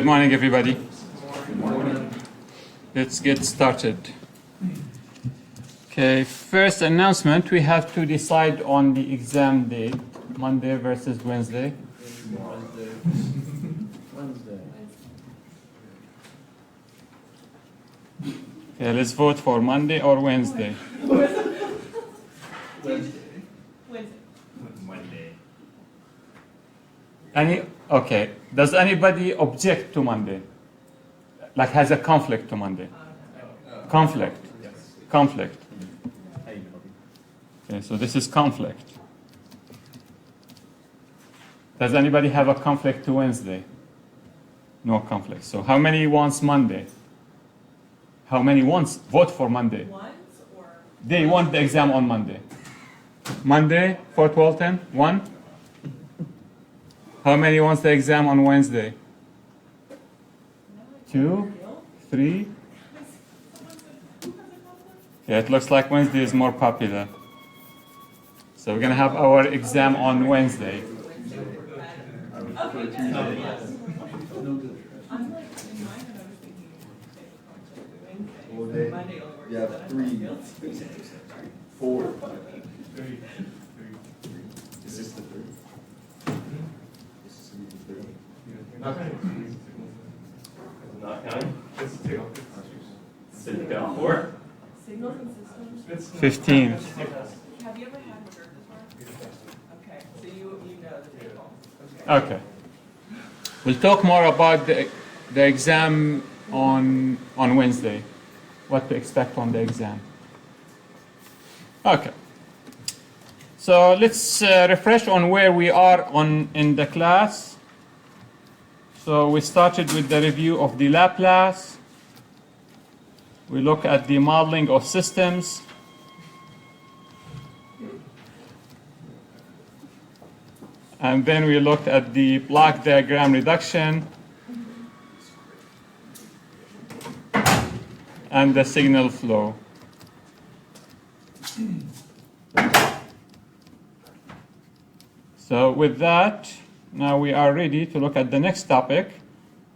Good morning, everybody. Let's get started. Okay, first announcement, we have to decide on the exam date, Monday versus Wednesday. Okay, let's vote for Monday or Wednesday. Monday. Okay, does anybody object to Monday? Like has a conflict to Monday? Conflict. Conflict. Okay, so this is conflict. Does anybody have a conflict to Wednesday? No conflict. So how many wants Monday? How many wants vote for Monday? They want the exam on Monday. Monday, Fort Walton, 1. How many wants the exam on Wednesday? 2, 3. Yeah, it looks like Wednesday is more popular. So we're going to have our exam on Wednesday. You have 3, 4. Is this the 3rd? This is the 3rd. Not counting? Sit down. 4? Signals and systems. 15. Have you ever had Moderna before? Okay, so you know the table. Okay. We'll talk more about the exam on Wednesday. What to expect on the exam. Okay. So let's refresh on where we are in the class. So we started with the review of the Laplace. We look at the modeling of systems. And then we looked at the block diagram reduction and the signal flow. So with that, now we are ready to look at the next topic.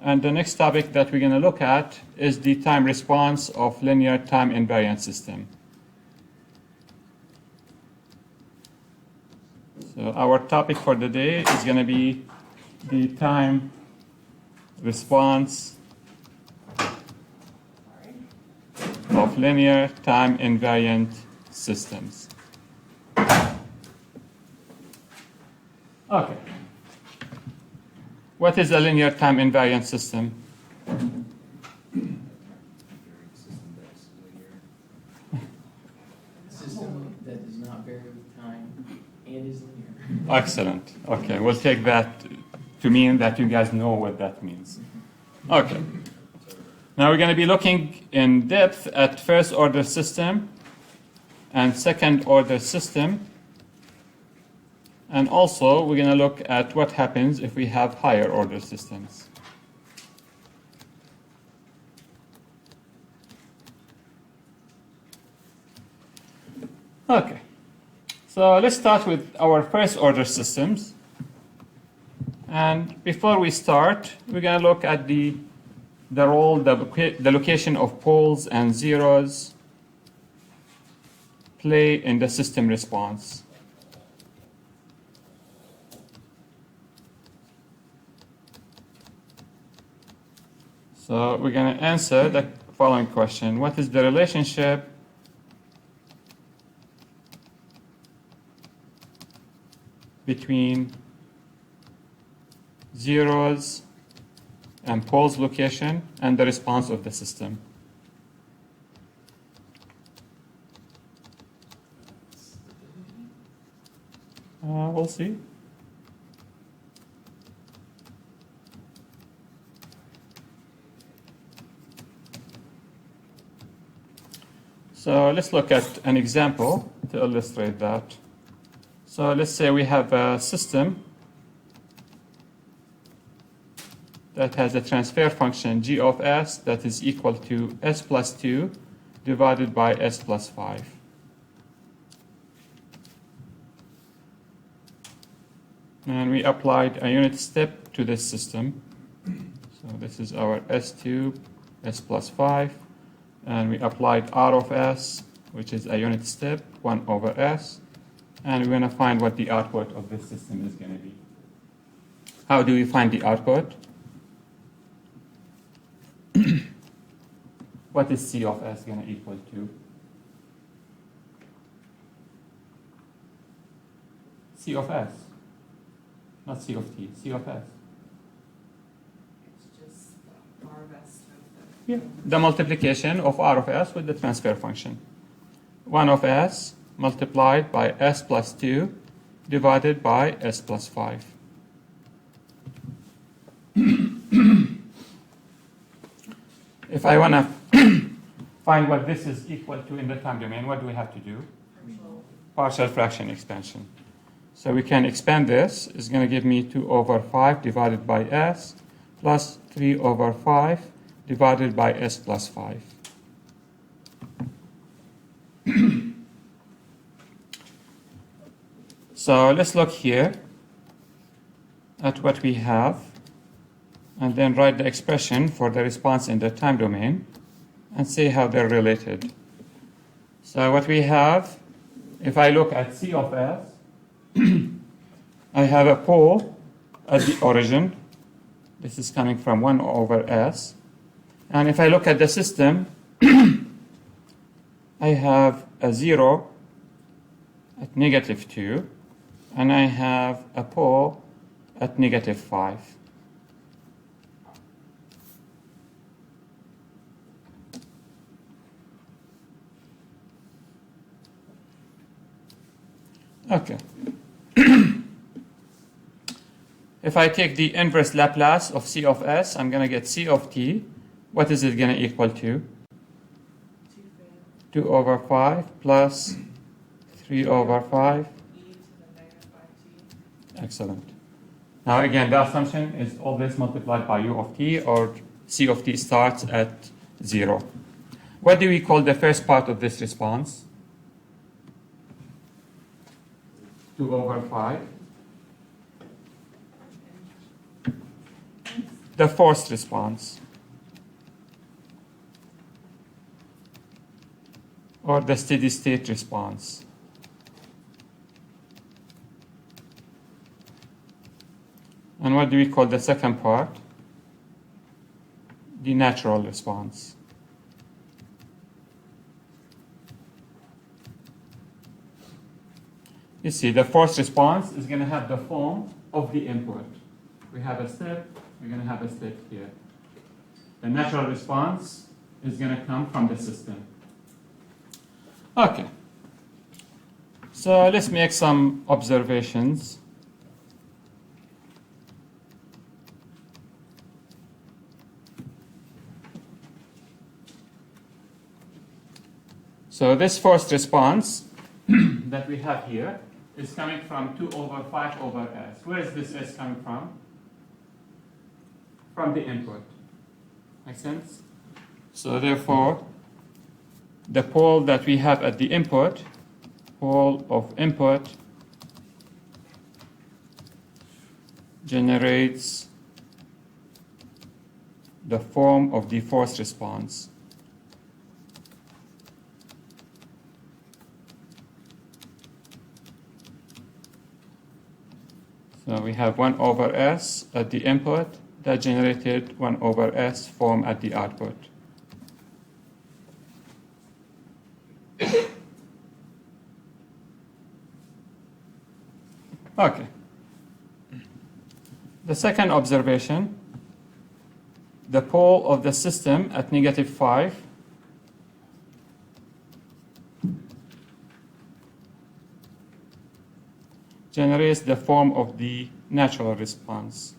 And the next topic that we're going to look at is the time response of linear time invariant system. So our topic for the day is going to be the time response of linear time invariant systems. Okay. What is a linear time invariant system? System that does not vary with time and is linear. Excellent. Okay, we'll take that to mean that you guys know what that means. Okay. Now we're going to be looking in depth at first order system and second order system. And also we're going to look at what happens if we have higher order systems. Okay. So let's start with our first order systems. And before we start, we're going to look at the role, the location of poles and zeros play in the system response. So we're going to answer the following question. What is the relationship between zeros and poles location and the response of the system? We'll see. So let's look at an example to illustrate that. So let's say we have a system that has a transfer function g of s that is equal to s plus 2 divided by s plus 5. And we applied a unit step to this system. So So this is our S2, S plus 5, and we applied R of S, which is a unit step, 1 over S, and we're going to find what the output of this system is going to be. How do we find the output? What is C of S going to equal to? C of S, not C of T, C of S. It's just the R of S times Yeah, the multiplication of R of S with the transfer function. 1 of S multiplied by S plus 2 divided by S plus 5. If I want to find what this is equal to in the time domain, what do we have to do? Partial fraction expansion. So we can expand this. It's going to give me 2 over 5 divided by S plus 3 over 5 divided by S plus 5. So let's look here at what we have and then write the expression for the response in the time domain and see how they're related. So what we have, if I look at C of S, I have a pole at the origin. This is coming from 1 over S. And if I look at the system, I have a 0 at negative 2, and I have a pole at negative 5. Okay. If I take the inverse Laplace of C of S, I'm going to get C of T. What is it going to equal to? 2 over 5 plus 3 over 5. E to the negative 5t. Excellent. Now again, the assumption is always multiplied by U of T, or C of T starts at 0. What do we call the first part of this response? 2 over 5. The forced response, or the steady state response. And what do we call the second part? The natural response. You see, the forced response is going to have the form of the input. We have a step, we're going to have a step here. The natural response is going to come from the system. Okay. So let's make some observations. So this forced response that we have here is coming from 2 over 5 over S. Where is this S coming from? From the input. Make sense? So therefore, the pole that we have at the input, pole of input, generates the form of the forced response. So we have 1 over S at the input that generated 1 over S form at the output. Okay. The second observation, the pole of the system at negative 5 generates the form of the natural response.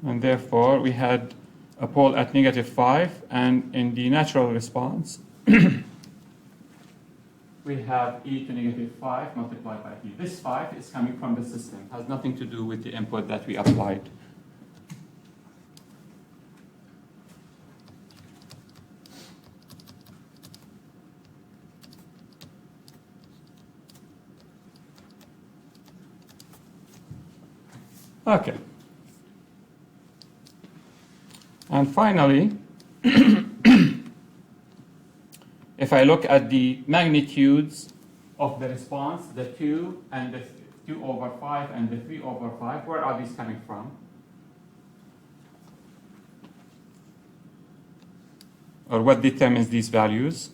And therefore, we had a pole at negative 5, and in the natural response, we have e to negative 5 multiplied by t. This 5 is coming from the system, has nothing to do with the input that we applied. Okay. And finally, if I look at the magnitudes of the response, the 2 and the 2 over 5 and the 3 over 5, where are these coming from? Or what determines these values?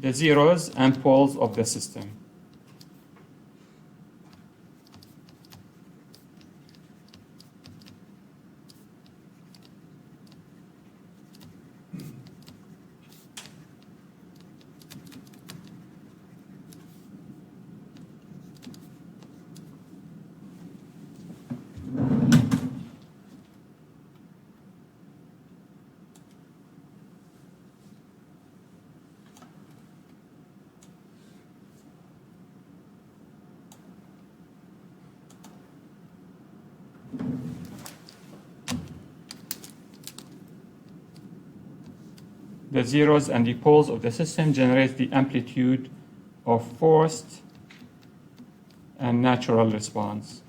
The zeros and poles of the system. The zeros and the poles of the system generate the amplitude of forced and natural response.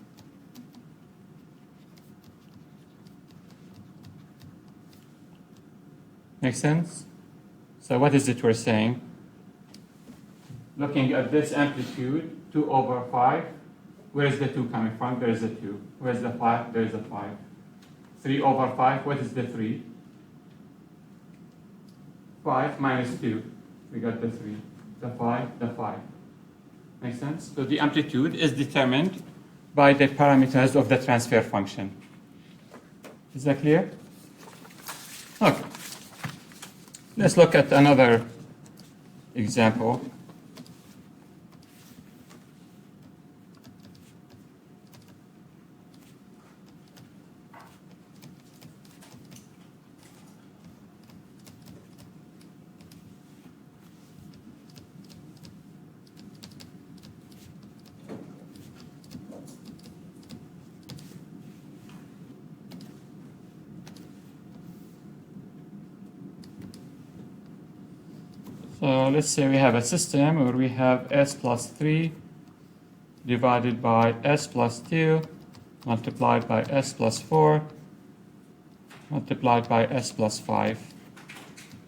Make sense? So what is it we're saying? Looking at this amplitude, 2 over 5, where is the 2 coming from? There is a 2. Where's the 5? There is a 5. 3 over 5, what is the 3? 5 minus 2, we got the 3. The 5, the 5. Make sense? So the amplitude is determined by the parameters of the transfer function. Is that clear? Okay. Let's look at another example. So let's say we have a system where we have s plus 3 divided by s plus 2 multiplied by s plus 4 multiplied by s plus 5.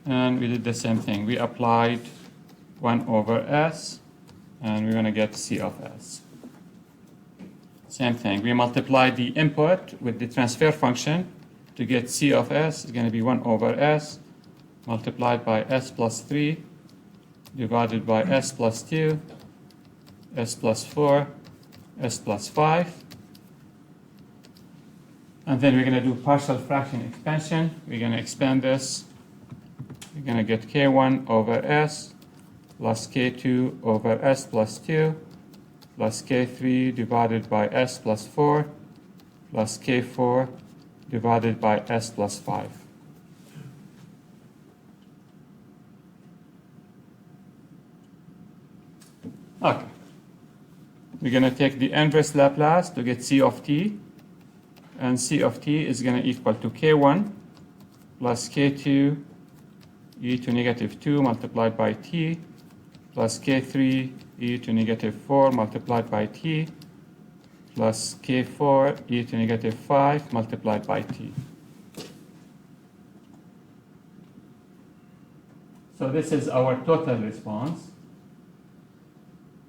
And we did the same thing. We applied 1 over s, and we're going to get c of s. Same thing. We multiplied the input with the transfer function to get c of s. Is going to be 1 over s multiplied by s plus 3 divided by s plus 2, s plus 4, s plus 5. And then we're going to do partial fraction expansion. We're going to expand this. We're going to get k1 over s plus k2 over s plus 2 plus k3 divided by s plus 4 plus k4 divided by s plus 5. Okay. We're going to take the inverse Laplace to get c of t. And c of t is going to equal to k1 plus k2 e to negative 2 multiplied by t plus k3 e to negative 4 multiplied by t plus k4 e to negative 5 multiplied by t. So this is our total response.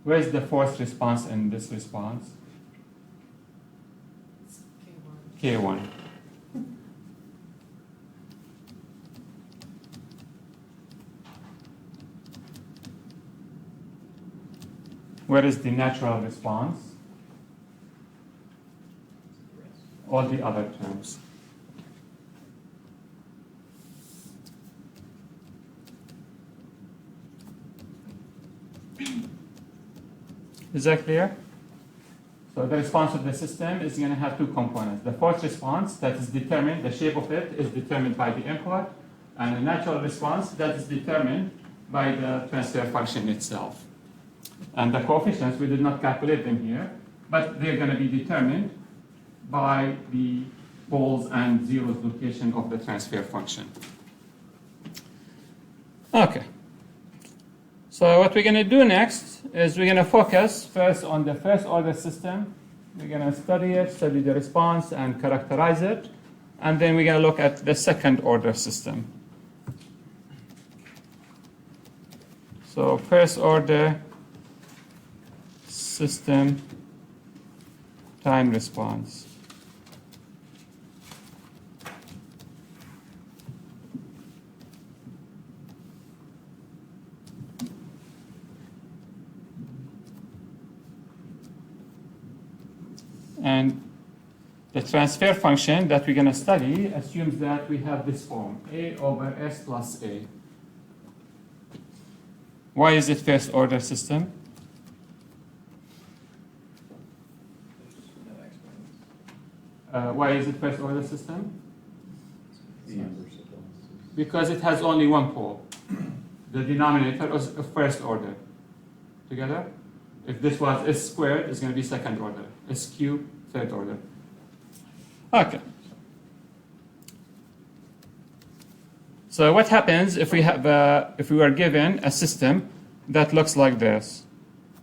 Where is the forced response in this response? K1. Where is the natural response? All the other terms. Is that clear? So the response of the system is going to have two components. The forced response that is determined, the shape of it is determined by the input, and the natural response that is determined by the transfer function itself. And the coefficients, we did not calculate them here, but they're going to be determined by the poles and zeros location of the transfer function. Okay. So what we're going to do next is we're going to focus first on the first order system We're going to study it, study the response, and characterize it. And then we're going to look at the second order system. So first order system time response. And the transfer function that we're going to study assumes that we have this form, A over S plus A. Why is it first order system? Why is it first order system? Because it has only one pole. The denominator is first order. Together? If this was S squared, it's going to be second order. S cubed, third order. Okay. So what happens if we were given a system that looks like this?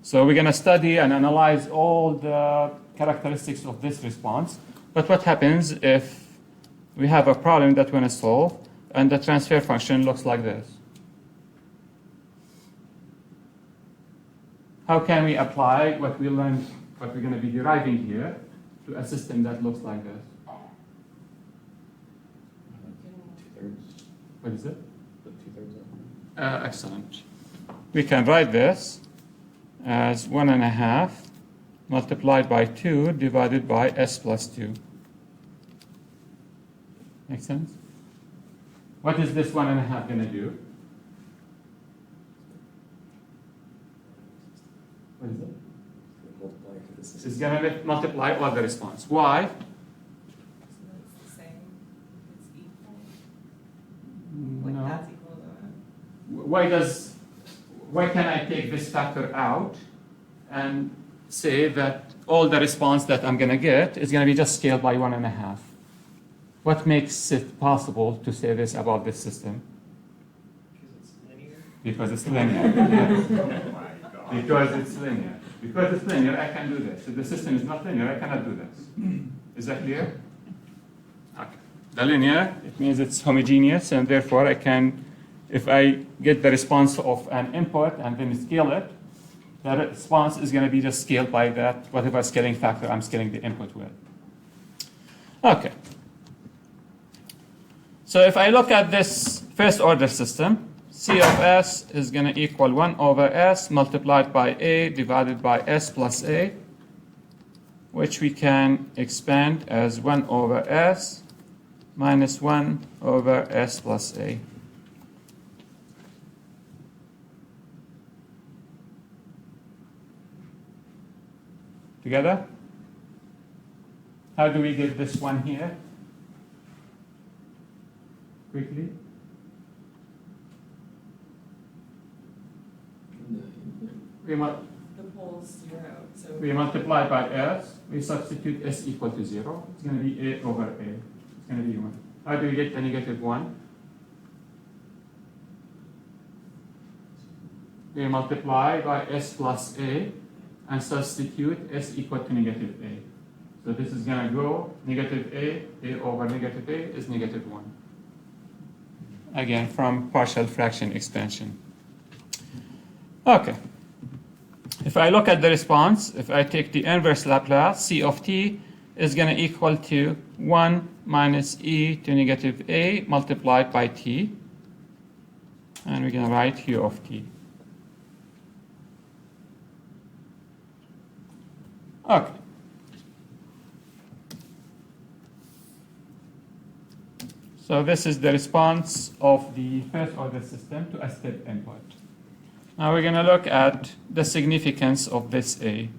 So we're going to study and analyze all the characteristics of this response. But what happens if we have a problem that we want to solve and the transfer function looks like this? How can we apply what we learned, what we're going to be deriving here, to a system that looks like this? 2/3. What is it? The 2/3 Excellent. We can write this as 1.5 multiplied by 2 divided by S plus 2. Make sense? What is this 1.5 going to do? What is it? multiply for this. It's going to multiply all the response. Why? So it's the same, it's equal, like No. that's equal to that. Why can I take this factor out and say that all the response that I'm going to get is going to be just scaled by 1.5? What makes it possible to say this about this system? Because it's linear. Because it's linear. Because it's linear. Because it's linear, I can do this. If the system is not linear, I cannot do this. Is that clear? Okay. The linear, it means it's homogeneous, and therefore I can, if I get the response of an input and then scale it, the response is going to be just scaled by that, whatever scaling factor I'm scaling the input with. Okay. So if I look at this first order system, C of S is going to equal 1 over S multiplied by A divided by S plus A, which we can expand as 1 over S minus 1 over S plus A. Together? How do we get this one here? Quickly. We pole's 0, so. multiply by S, we substitute S equal to 0. It's going to be A over A. It's going to be 1. How do we get the negative 1? We multiply by S plus A and substitute S equal to negative A. So this is going to go negative A over negative A is negative 1. Again, from partial fraction expansion. Okay. If I look at the response, if I take the inverse Laplace, C of t is going to equal to 1 minus e to negative a multiplied by t. And we're going to write u of t. Okay. So this is the response of the first order system to a step input. Now we're going to look at the significance of this A.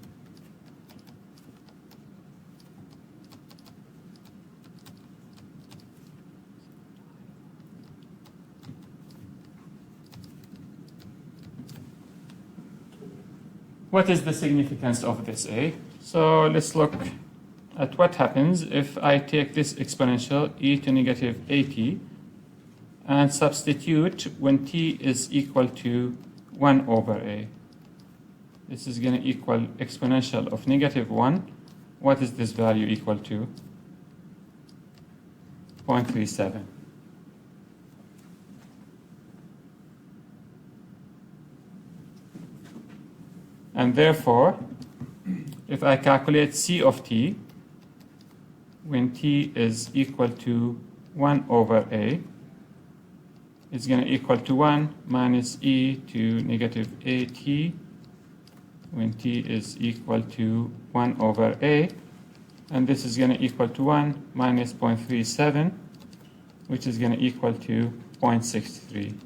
What is the significance of this A? So let's look at what happens if I take this exponential e to negative at and substitute when t is equal to 1 over a. This is going to equal exponential of negative 1 what is this value equal to? 0.37. And therefore, if I calculate C of t, when t is equal to 1 over a, it's going to equal to 1 minus e to negative at when t is equal to 1 over a. And this is going to equal to 1 minus 0.37, which is going to equal to 0.63.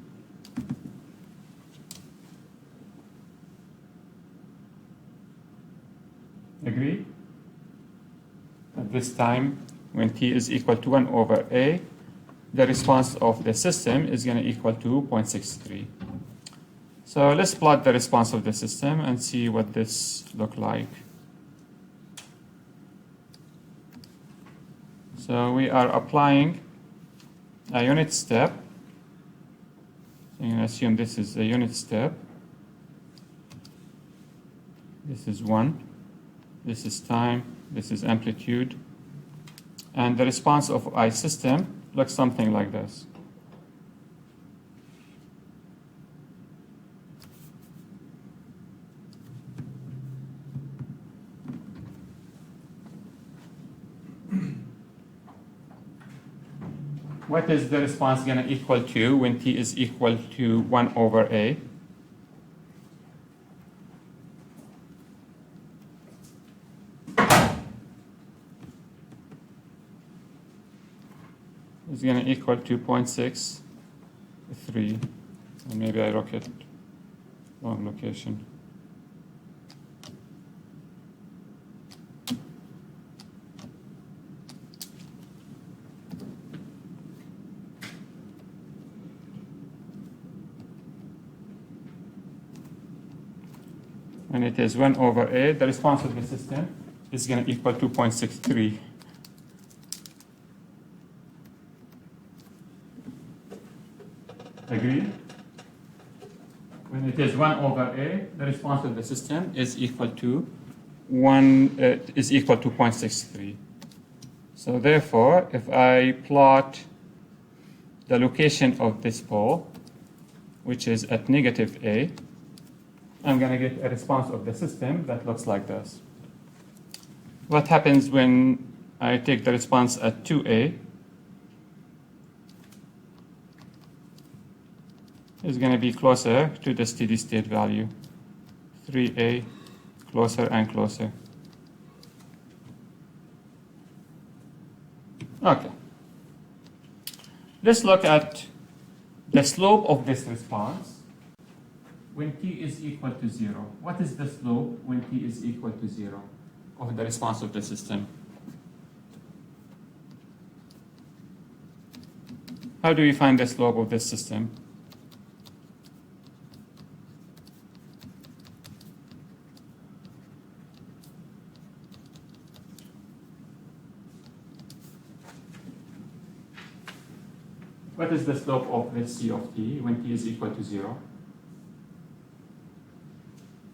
Agree? At this time, when t is equal to 1 over a, the response of the system is going to equal to 0.63. So let's plot the response of the system and see what this look like. So we are applying a unit step. So you can assume this is a unit step. This is 1. This is time. This is amplitude. And the response of I system looks something like this. What is the response going to equal to when t is equal to 1 over a? It's going to equal to 0.63. And maybe I wrote it wrong location. When it is 1 over a, the response of the system is going to equal to 0.63. Agree? When it is 1 over a, the response of the system is equal to 0.63. So therefore, if I plot the location of this pole, which is at negative a, I'm going to get a response of the system that looks like this. What happens when I take the response at 2a? Is going to be closer to the steady state value. 3a, closer and closer. Okay. Let's look at the slope of this response when t is equal to 0. What is the slope when t is equal to 0 of the response of the system? How do we find the slope of this system? What is the slope of this c of t when t is equal to 0?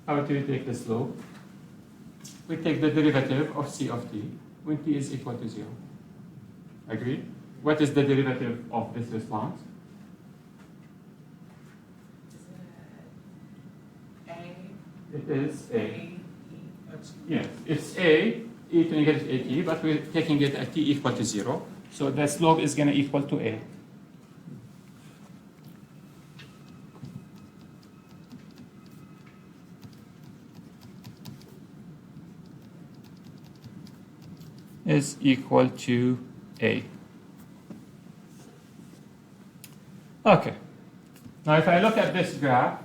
How do we take the slope? We take the derivative of c of t when t is equal to 0. Agree? What is the derivative of this response? It is a. Yes, it's a, e to negative at, but we're taking it at t equal to 0. So the slope is going to equal to a. Is equal to a. Okay. Now if I look at this graph,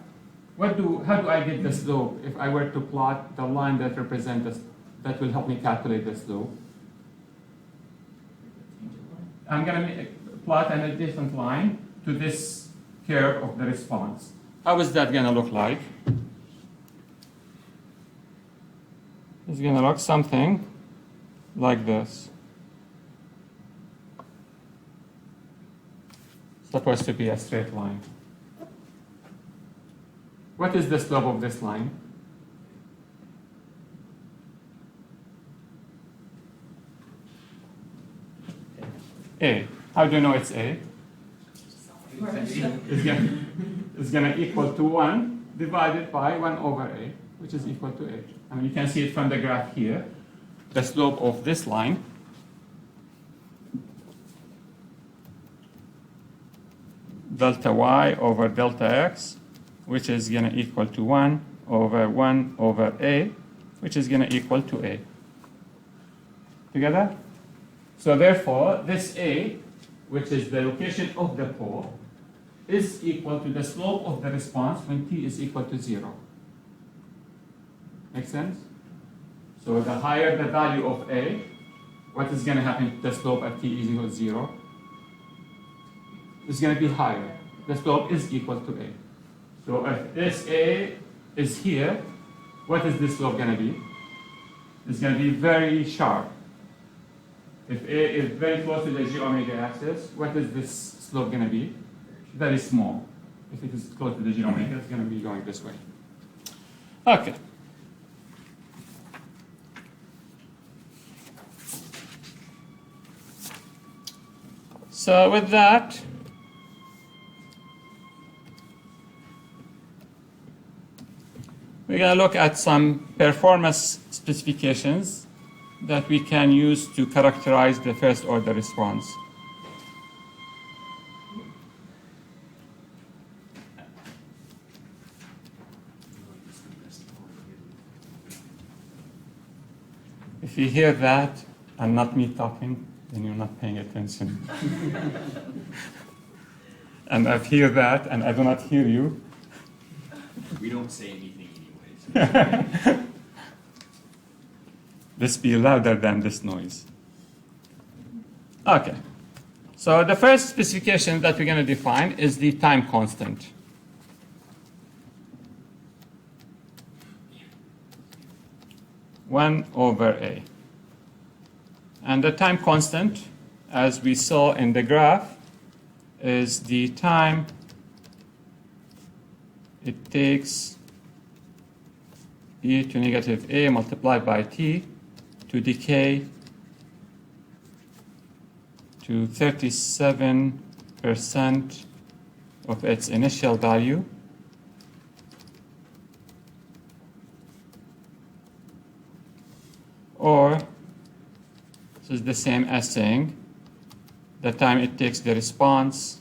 how do I get the slope if I were to plot the line that represents this, that will help me calculate the slope? I'm going to plot an adjacent line to this curve of the response. How is that going to look like? It's going to look something like this. Supposed to be a straight line. What is the slope of this line? A. How do you know it's A? It's gonna equal to 1 divided by 1 over A, which is equal to A. I mean, you can see it from the graph here. The slope of this line delta y over delta x, which is going to equal to 1 over A, which is going to equal to A. Together? So therefore, this A, which is the location of the pole, is equal to the slope of the response when t is equal to 0. Make sense? So the higher the value of A, what is going to happen to the slope at t is equal to 0? It's going to be higher. The slope is equal to A. So if this A is here, what is this slope going to be? It's going to be very sharp. If A is very close to the g omega axis, what is this slope going to be? Very small. If it is close to the g omega, it's going to be going this way. Okay. So with that, we're going to look at some performance specifications that we can use to characterize the first order response. If you hear that and not me talking, then you're not paying attention. And I hear that and I do not hear you. We don't say anything anyways. This be louder than this noise. Okay. So the first specification that we're going to define is the time constant. One over A. And the time constant, as we saw in the graph, is the time it takes e to negative A multiplied by t to decay to 37% of its initial value. Or this is the same as saying the time it takes the response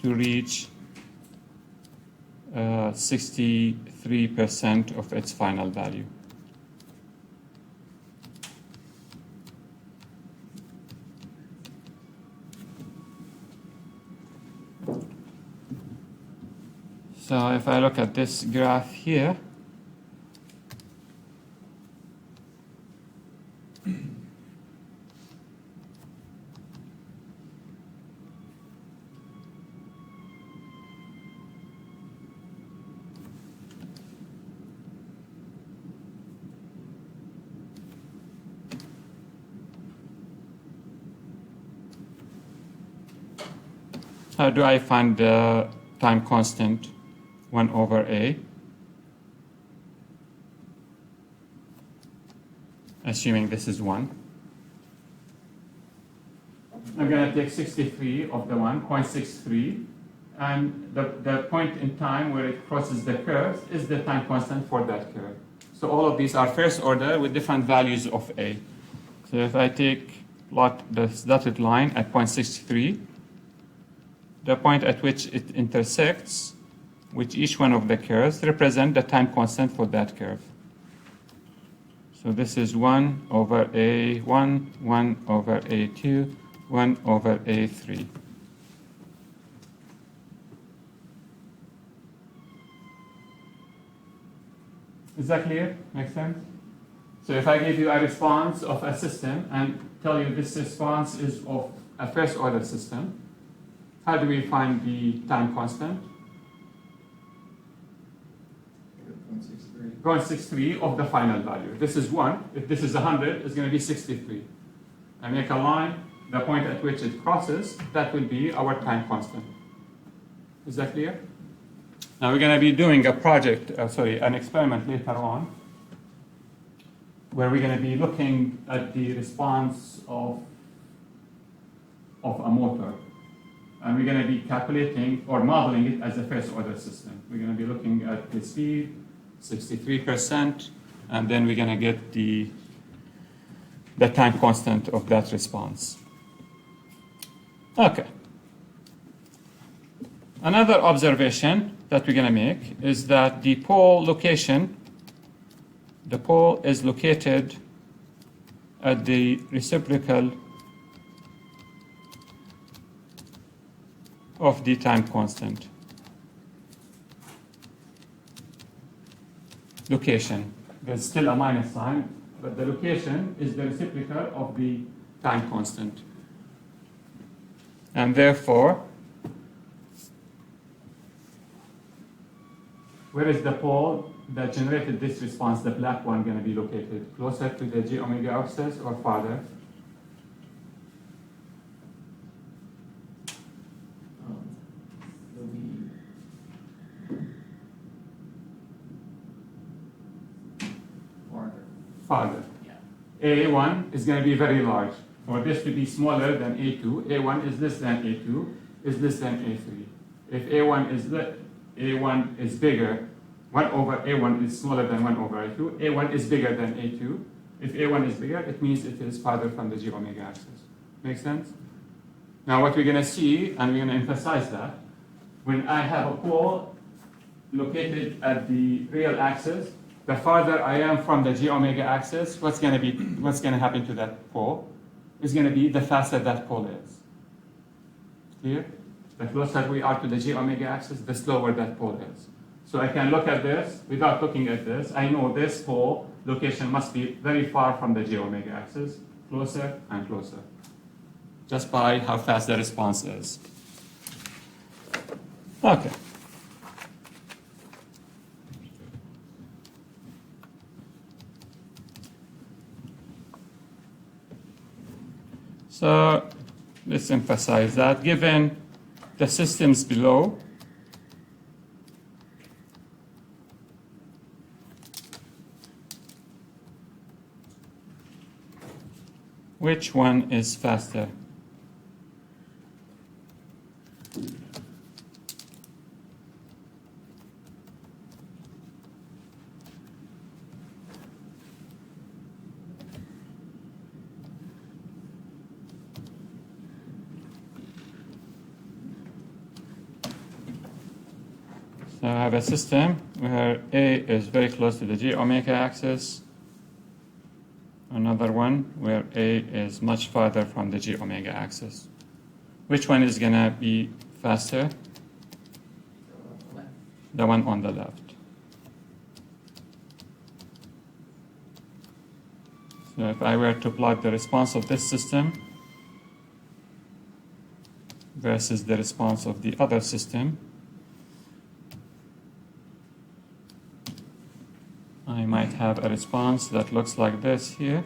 to reach 63% of its final value. So if I look at this graph here, how do I find the time constant 1 over A? Assuming this is 1. I'm going to take 63 of the 1, 0.63, and the point in time where it crosses the curve is the time constant for that curve. So all of these are first order with different values of A. So if I plot this dotted line at 0.63, the point at which it intersects with each one of the curves represent the time constant for that curve. So this is 1 over A1, 1 over A2, 1 over A3. Is that clear? Make sense? So if I give you a response of a system and tell you this response is of a first order system, how do we find the time constant? 0.63 of the final value. This is 1. If this is 100, it's going to be 63. I make a line, the point at which it crosses, that will be our time constant. Is that clear? Now we're going to be doing a project, an experiment later on where we're going to be looking at the response of a motor. And we're going to be calculating or modeling it as a first order system. We're going to be looking at the speed, 63%, and then we're going to get the time constant of that response. Okay. Another observation that we're going to make is that the pole location, the pole is located at the reciprocal of the time constant. Location. There's still a minus sign, but the location is the reciprocal of the time constant. And therefore, where is the pole that generated this response, the black one, going to be located? Closer to the G omega axis or farther? It'll be farther. Farther. Yeah. A1 is going to be very large. For this to be smaller than A2, A1 is less than A2, is less than A3. If A1 is bigger, 1 over A1 is smaller than 1 over A2, A1 is bigger than A2. If A1 is bigger, it means it is farther from the G omega axis. Make sense? Now what we're going to see, and we're going to emphasize that, when I have a pole located at the real axis, the farther I am from the G omega axis, what's going to happen to that pole? Is going to be the faster that pole is. Clear? The closer we are to the G omega axis, the slower that pole is. So I can look at this without looking at this. I know this pole location must be very far from the G omega axis, closer and closer, just by how fast the response is. Okay. So let's emphasize that given the systems below, which one is faster? So I have a system where A is very close to the G omega axis. Another one where A is much farther from the G omega axis. Which one is going to be faster? Left. The one on the left. So if I were to plot the response of this system versus the response of the other system, I might have a response that looks like this here,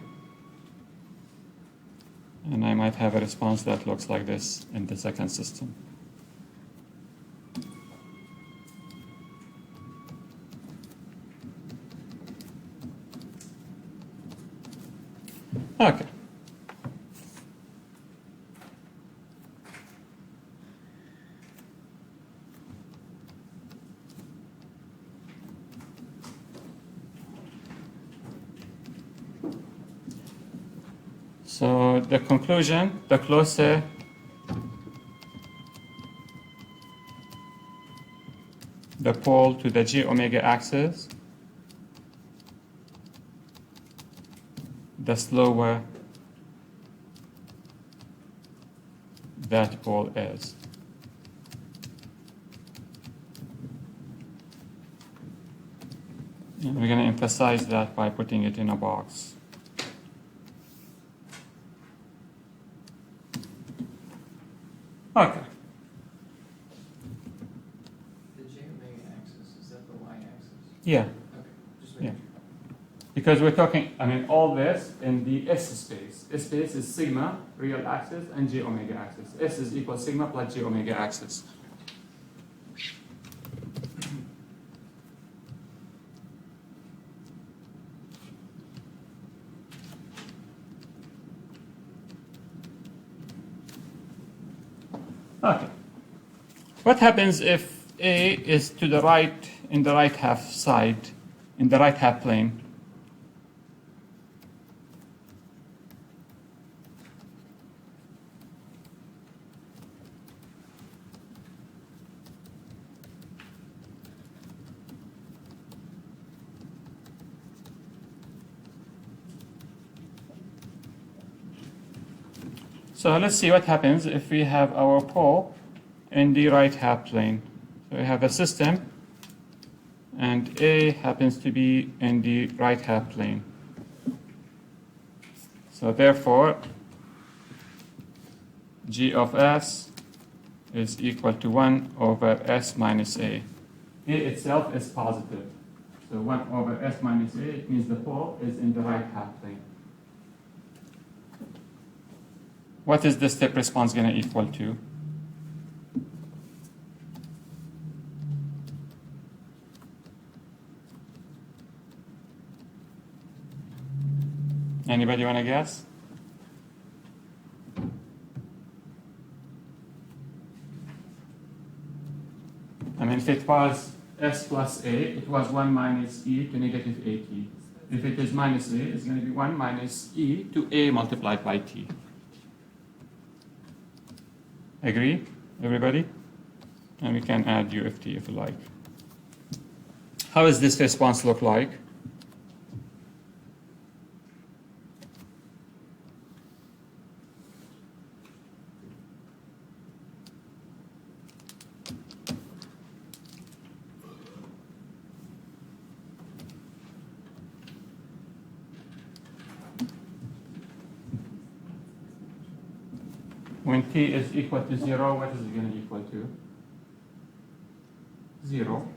and I might have a response that looks like this in the second system. Okay. So the conclusion, the closer the pole to the G omega axis, the slower that pole is. And we're going to emphasize that by putting it in a box. Okay. The J omega axis, is that the y-axis? Yeah. Okay, just Yeah. making Because we're talking, all this in the S space. S space is sigma, real axis, and J omega axis. S is equal sigma plus J omega axis. Okay. What happens if A is to the right, in the right half side, in the right half plane? So let's see what happens if we have our pole in the right half plane. So we have a system, and A happens to be in the right half plane. So therefore, G of S is equal to 1 over S minus A. A itself is positive. So 1 over S minus A, it means the pole is in the right half plane. What is the step response going to equal to? Anybody want to guess? I mean, if it was S plus A, it was 1 minus E to negative AT. If it is minus A, it's going to be 1 minus E to A multiplied by T. Agree, everybody? And we can add UFT if you like. How does this response look like? When t is equal to 0, what is it going to equal to? 0.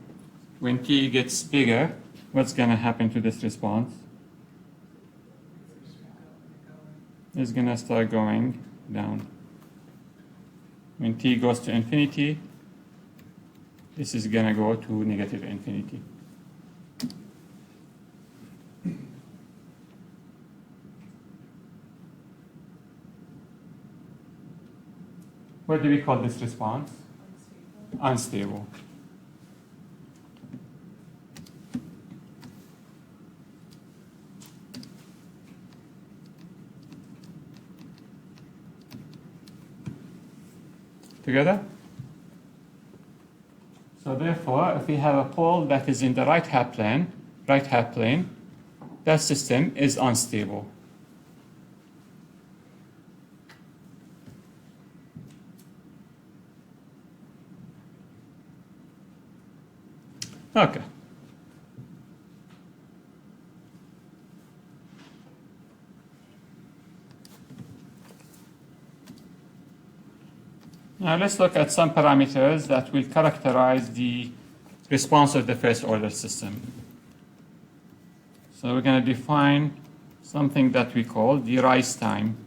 When t gets bigger, what's going to happen to this response? It's going to start going down. When t goes to infinity, this is going to go to negative infinity. What do we call this response? Unstable. Together? So therefore, if we have a pole that is in the right half plane, that system is unstable. Okay. Now let's look at some parameters that will characterize the response of the first order system. So we're going to define something that we call the rise time.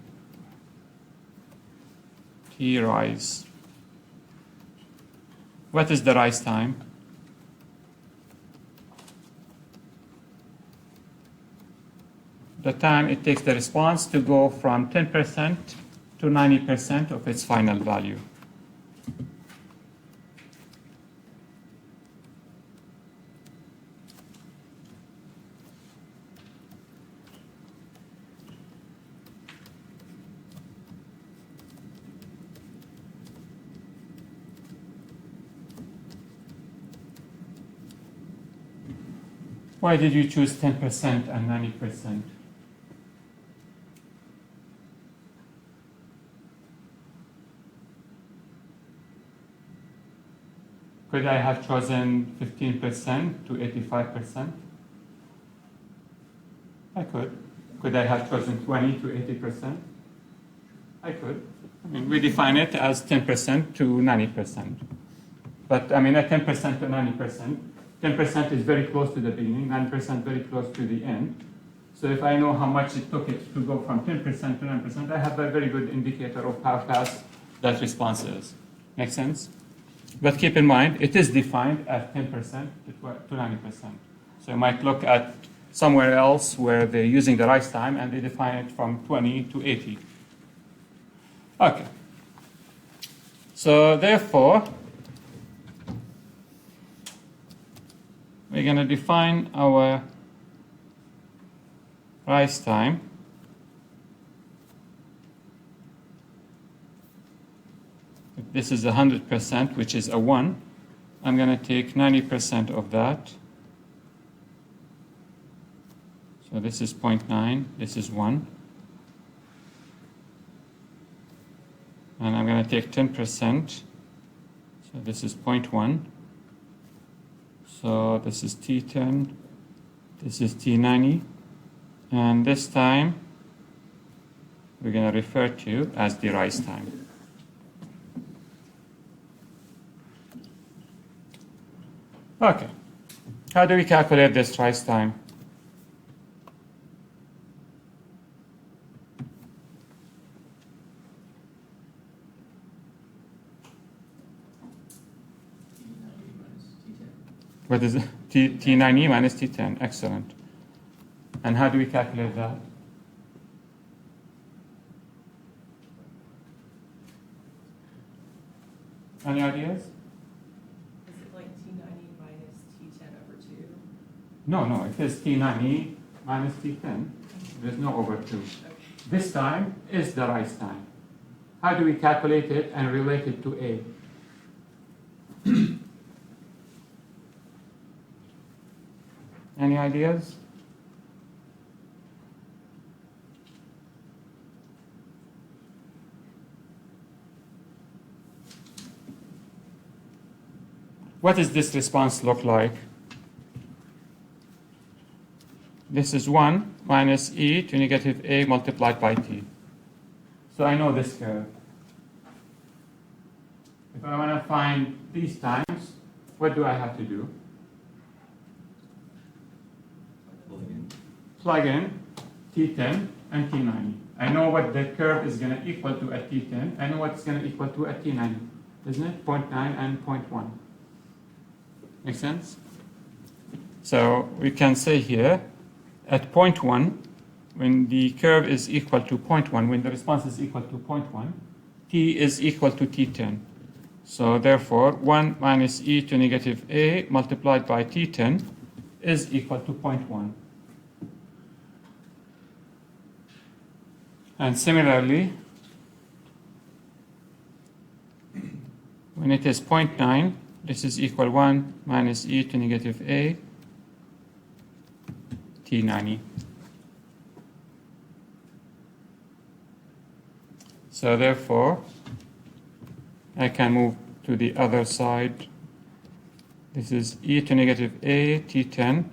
T rise. What is the rise time? The time it takes the response to go from 10% to 90% of its final value. Why did you choose 10% and 90%? Could I have chosen 15% to 85%? I could. Could I have chosen 20 to 80%? I could. I mean, we define it as 10% to 90%. But I mean, at 10% to 90%, 10% is very close to the beginning, 90% very close to the end. So if I know how much it took it to go from 10% to 9%, I have a very good indicator of how fast that response is. Make sense? But keep in mind, it is defined at 10% to 90%. So you might look at somewhere else where they're using the rise time and they define it from 20 to 80. Okay. So therefore, we're going to define our rise time. If this is 100%, which is a 1, I'm going to take 90% of that. So this is 0.9, this is 1. And I'm going to take 10%. So this is 0.1. So this is T10, this is T90. And this time, we're going to refer to as the rise time. Okay. How do we calculate this rise time? What is it? T90 minus T10. Excellent. And how do we calculate that? Any ideas? Is it like T90 minus T10 over 2? No. It is T90 minus T10. There's no over 2. Okay. This time is the rise time. How do we calculate it and relate it to A? Any ideas? What does this response look like? This is 1 minus e to negative a multiplied by t. So I know this curve. If I want to find these times, what do I have to do? Plug in T10 and T90. I know what the curve is going to equal to at T10. I know what it's going to equal to at T90. Isn't it? 0.9 and 0.1. Make sense? So we can say here, at 0.1, when the curve is equal to 0.1, when the response is equal to 0.1, T is equal to T10. So therefore, 1 minus e to negative a multiplied by T10 is equal to 0.1. And similarly, when it is 0.9, this is equal 1 minus e to negative a T90. So therefore, I can move to the other side. This is e to negative a T10.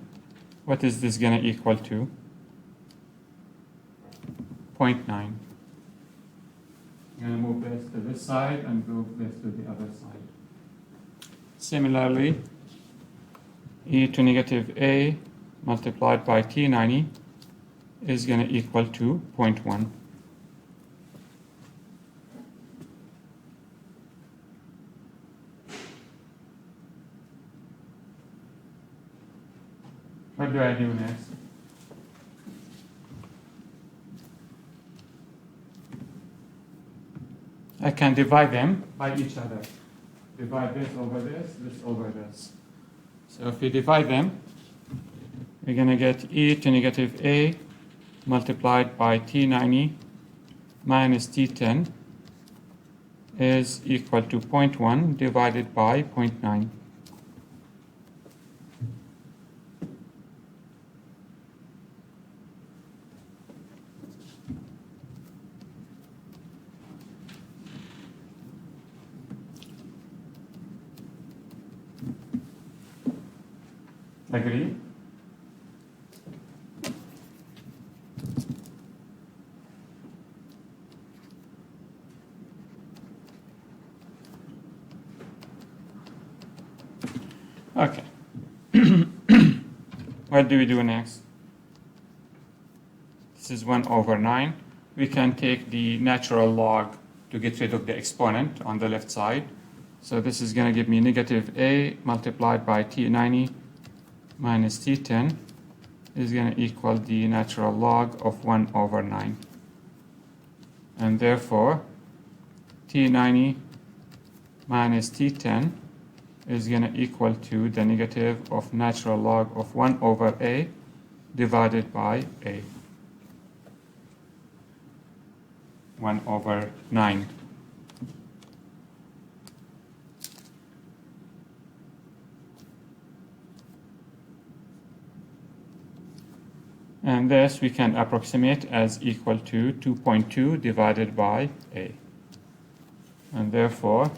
What is this going to equal to? 0.9. I'm going to move this to this side and move this to the other side. Similarly, e to negative a multiplied by T90 is going to equal to 0.1. What do I do next? I can divide them by each other. Divide this over this, this over this. So if we divide them, we're going to get e to negative a multiplied by T90 minus T10 is equal to 0.1 divided by 0.9. Agree? Okay. What do we do next? This is 1 over 9. We can take the natural log to get rid of the exponent on the left side. So this is going to give me negative a multiplied by T90 minus T10 is going to equal the natural log of 1 over 9. And therefore, T90 minus T10 is going to equal to the negative of natural log of 1 over A divided by A. 1 over 9. And this we can approximate as equal to 2.2 divided by A. And therefore,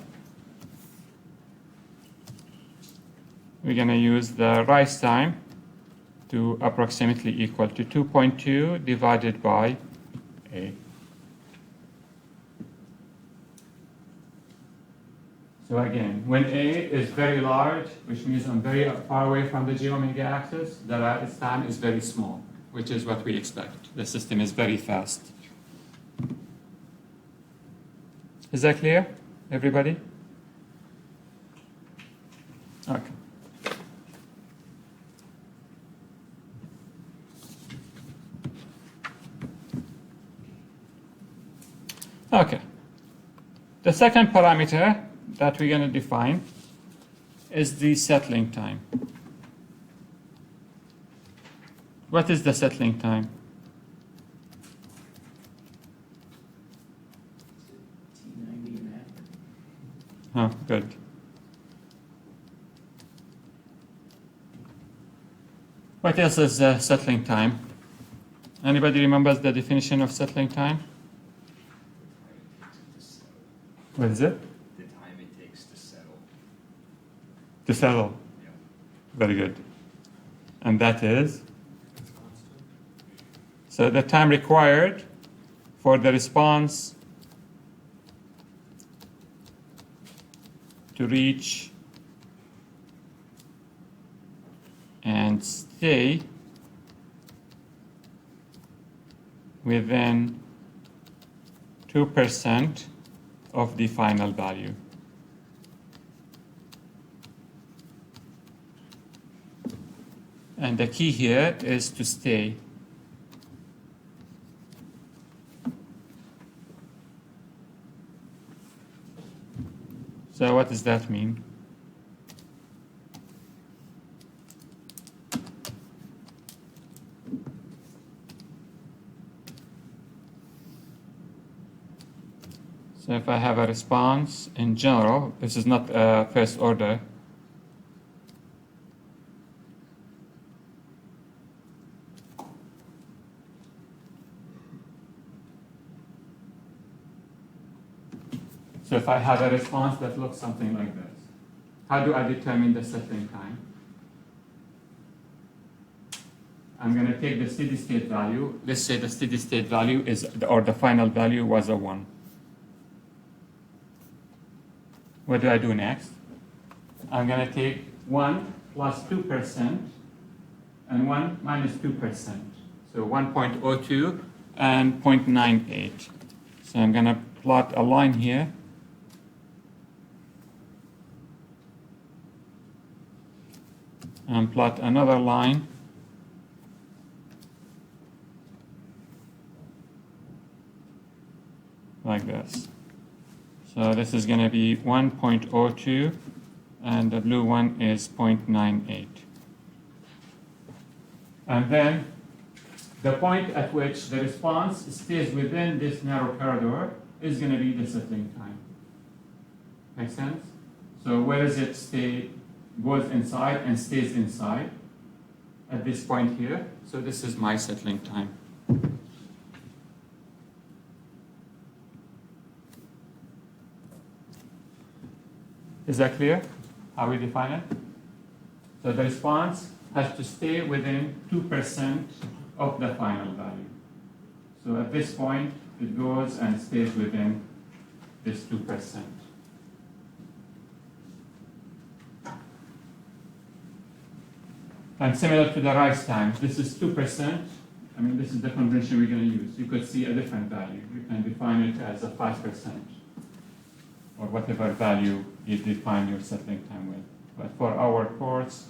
we're going to use the rise time to approximately equal to 2.2 divided by A. So again, when A is very large, which means I'm very far away from the j omega axis, the rise time is very small, which is what we expect. The system is very fast. Is that clear, everybody? Okay. Okay. The second parameter that we're going to define is the settling time. What is the settling time? T90 and after. Oh, good. What else is settling time? Anybody remembers the definition of settling time? What is it? The time it takes to settle. To settle. Yeah. Very good. And that is? It's constant. So the time required for the response to reach and stay within 2% of the final value. And the key here is to stay. So what does that mean? So if I have a response in general, this is not first order. So if I have a response that looks something like this, how do I determine the settling time? I'm going to take the steady state value. Let's say the steady state value is, or the final value was a 1. What do I do next? I'm going to take 1 plus 2% and 1 minus 2%. So 1.02 and 0.98. So I'm going to plot a line here. And plot another line. Like this. So this is going to be 1.02 and the blue one is 0.98. And then the point at which the response stays within this narrow corridor is going to be the settling time. Make sense? So where does it stay? Goes inside and stays inside at this point here. So this is my settling time. Is that clear? How we define it? So the response has to stay within 2% of the final value. So at this point, it goes and stays within this 2%. And similar to the rise time, this is 2%. I mean, this is the convention we're going to use. You could see a different value. You can define it as a 5%, or whatever value you define your settling time with. But for our course,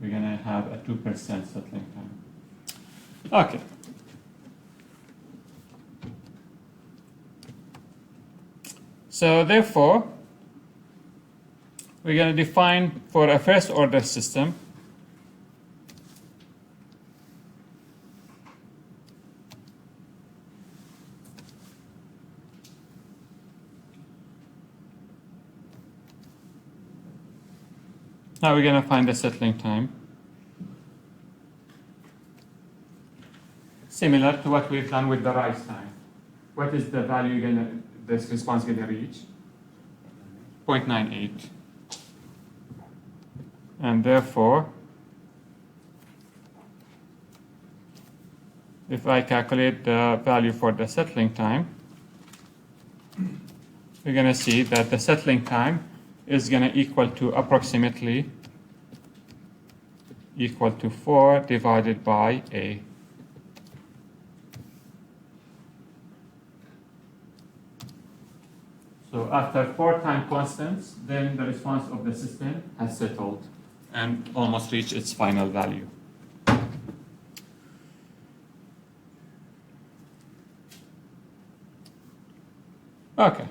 we're going to have a 2% settling time. Okay. So therefore, we're going to define for a first order system now we're going to find the settling time. Similar to what we've done with the rise time. What is the value this response going to reach? 0.98. And therefore, if I calculate the value for the settling time, we're going to see that the settling time is going to equal to approximately equal to 4 divided by A. So after 4 time constants, then the response of the system has settled and almost reached its final value. Okay.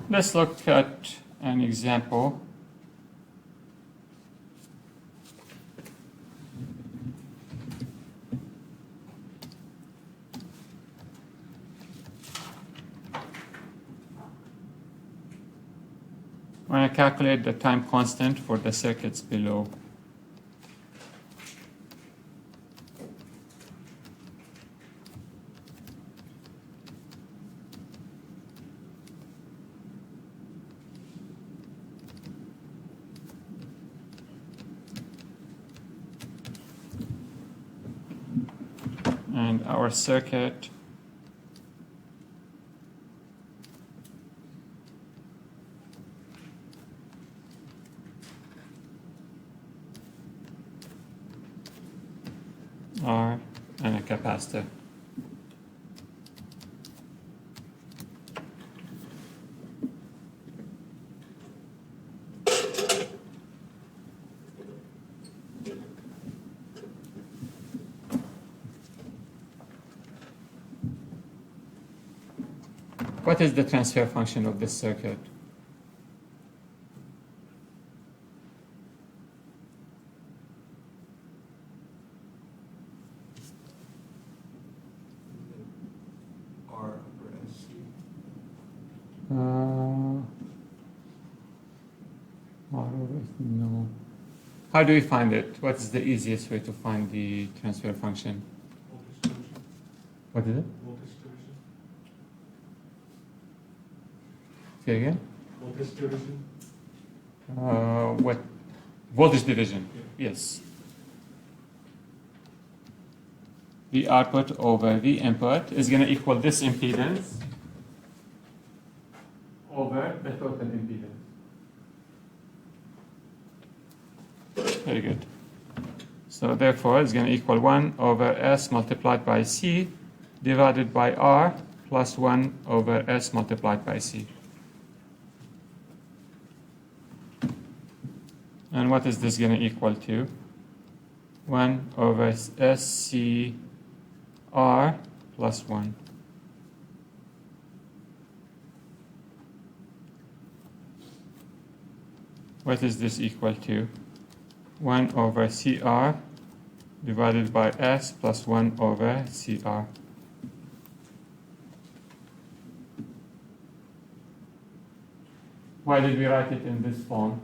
Let's look at an example. When I calculate the time constant for the circuits below. And our circuit R and a capacitor. What is the transfer function of this circuit? R over SC. No. How do we find it? What is the easiest way to find the transfer function? Voltage division. What is it? Voltage division. Say again? Voltage division. What? Voltage division. Yeah. Yes. The output over the input is going to equal this impedance over the total impedance. Very good. So therefore, it's going to equal 1 over S multiplied by C divided by R plus 1 over S multiplied by C. And what is this going to equal to? 1 over SC R plus 1. What is this equal to? 1 over CR divided by S plus 1 over CR. Why did we write it in this form?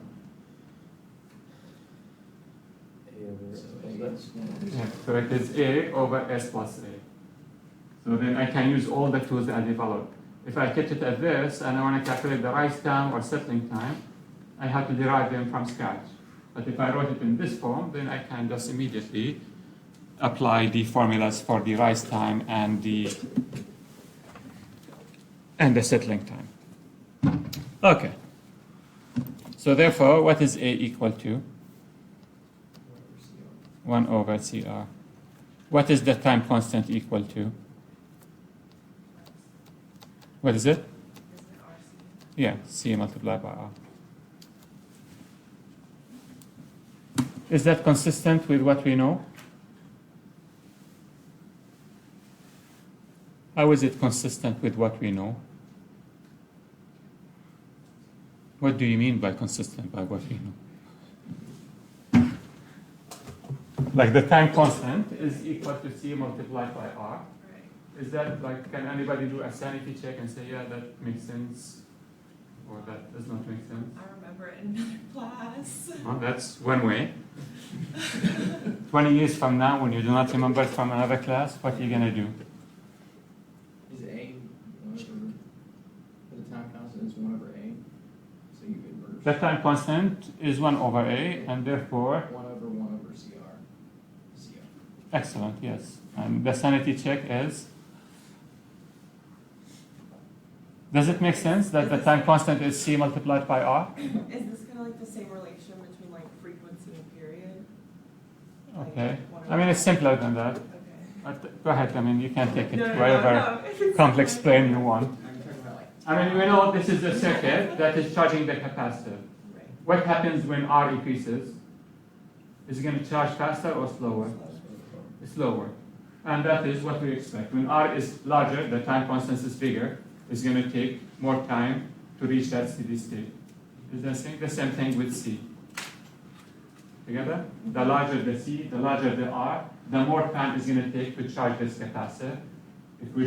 Yeah, so it is A over S plus A. So then I can use all the tools that I developed. If I catch it at this and I want to calculate the rise time or settling time, I have to derive them from scratch. But if I wrote it in this form, then I can just immediately apply the formulas for the rise time and the settling time. Okay. So therefore, what is A equal to? 1 over CR. What is the time constant equal to? What is it? Yeah, C multiplied by R. Is that consistent with what we know? How is it consistent with what we know? What do you mean by consistent by what we know? Like the time constant is equal to C multiplied by R. Right. Is that like, can anybody do a sanity check and say, yeah, that makes sense? Or that does not make sense? I remember it in another class. Well, that's one way. 20 years from now, when you do not remember it from another class, what are you going to do? Is A 1 over, the time constant is 1 over A, so you inverse. The time constant is 1 over A, and therefore, 1 over CR. excellent, yes. And the sanity check is, does it make sense that the time constant is C multiplied by R? Is this kind of like the same relation between like frequency and period? Okay. I mean, it's simpler than that. Okay. But go ahead, I mean, you can take it No, no, no, wherever no. It's complex fine. plane you want. I'm talking about like. I mean, we know this is a circuit that is charging the capacitor. Right. What happens when R increases? Is it going to charge faster or slower? Slower. And that is what we expect. When R is larger, the time constant is bigger. It's going to take more time to reach that steady state. Is that the same thing with C? Together? The larger the C, the larger the R, the more time it's going to take to charge this capacitor. If we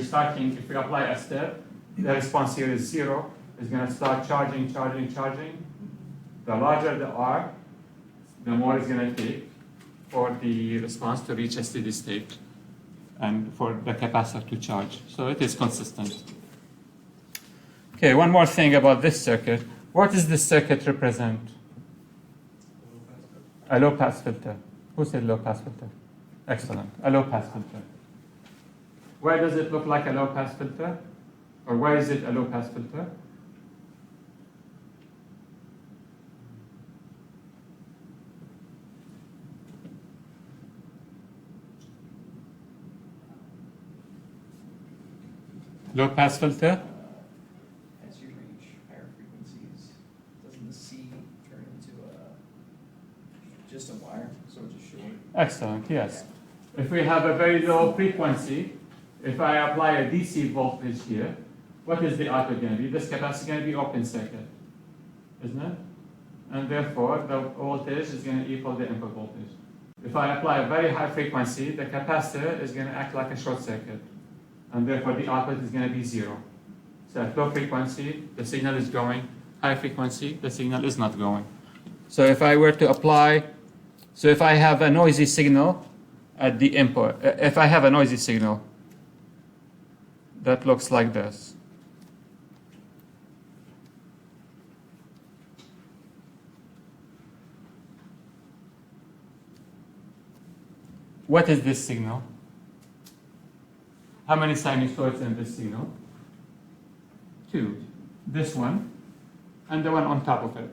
apply a step, the response here is 0. It's going to start charging. The larger the R, the more it's going to take for the response to reach a steady state and for the capacitor to charge. So it is consistent. Okay, one more thing about this circuit. What does this circuit represent? A low-pass filter. Who said low-pass filter? Excellent. A low-pass filter. Why does it look like a low-pass filter? Or why is it a low-pass filter? Low-pass filter? As you reach higher frequencies, doesn't the C turn into just a wire, so it's just short? Excellent, yes. If we have a very low frequency, if I apply a DC voltage here, what is the output going to be? This capacitor is going to be open circuit, isn't it? And therefore, the voltage is going to equal the input voltage. If I apply a very high frequency, the capacitor is going to act like a short circuit. And therefore, the output is going to be 0. So at low frequency, the signal is going. High frequency, the signal is not going. So if I were to apply, so if I have a noisy signal at the input, if I have a noisy signal that looks like this. What is this signal? How many sinusoids in this signal? 2. This one and the one on top of it.